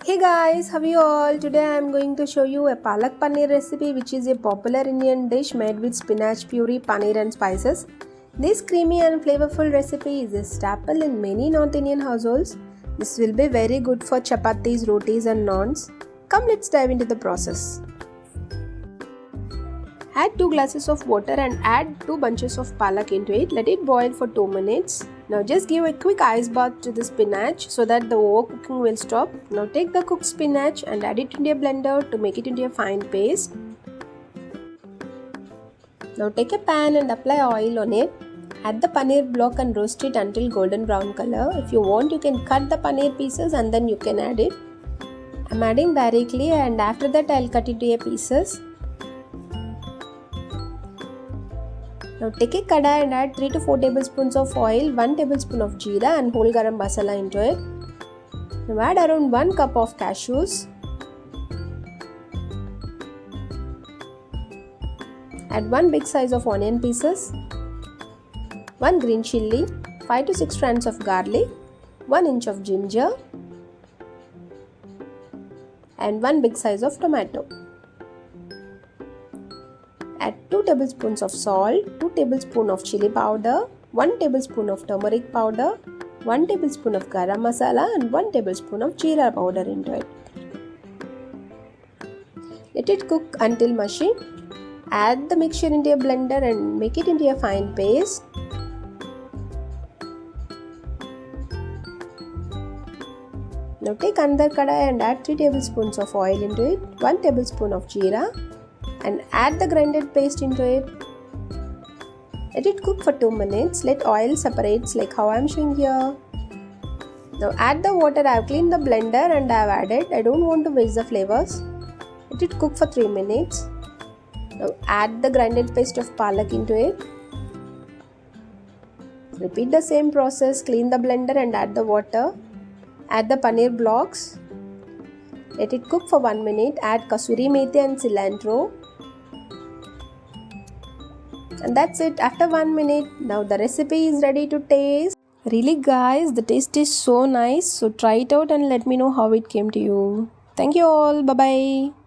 Hey guys, how are you all? Today I am going to show you a Palak Paneer recipe, which is a popular Indian dish made with spinach puree, paneer and spices. This creamy and flavorful recipe is a staple in many North Indian households. This will be very good for chapatis, rotis and naans. Come, let's dive into the process. Add 2 glasses of water and add 2 bunches of palak into it. Let it boil for 2 minutes. Now just give a quick ice bath to the spinach so that the overcooking will stop. Now take the cooked spinach and add it into a blender to make it into a fine paste. Now take a pan and apply oil on it. Add the paneer block and roast it until golden brown color. If you want, you can cut the paneer pieces and then you can add it. I'm adding directly, and after that I'll cut it into pieces. Now take a kadai and add 3 to 4 tablespoons of oil, 1 tablespoon of jeera and whole garam masala into it. Now add around 1 cup of cashews. Add 1 big size of onion pieces, 1 green chilli, 5 to 6 strands of garlic, 1 inch of ginger and 1 big size of tomato. Add 2 tablespoons of salt, 2 tablespoons of chili powder, 1 tablespoon of turmeric powder, 1 tablespoon of garam masala and 1 tablespoon of jeera powder into it. Let it cook until mushy. Add the mixture into a blender and make it into a fine paste. Now take another kadai and add 3 tablespoons of oil into it, 1 tablespoon of jeera and add the grinded paste into it. Let it cook for 2 minutes. Let oil separate like how I am showing here. Now add the water. I have cleaned the blender and I have added. I don't want to waste the flavors. Let it cook for 3 minutes. Now add the grinded paste of palak into it. Repeat the same process. Clean the blender and add the water. Add the paneer blocks. Let it cook for 1 minute. Add kasuri methi and cilantro. And that's it. After 1 minute, now the recipe is ready to taste. Really guys, the taste is so nice. So try it out and let me know how it came to you. Thank you all. Bye bye.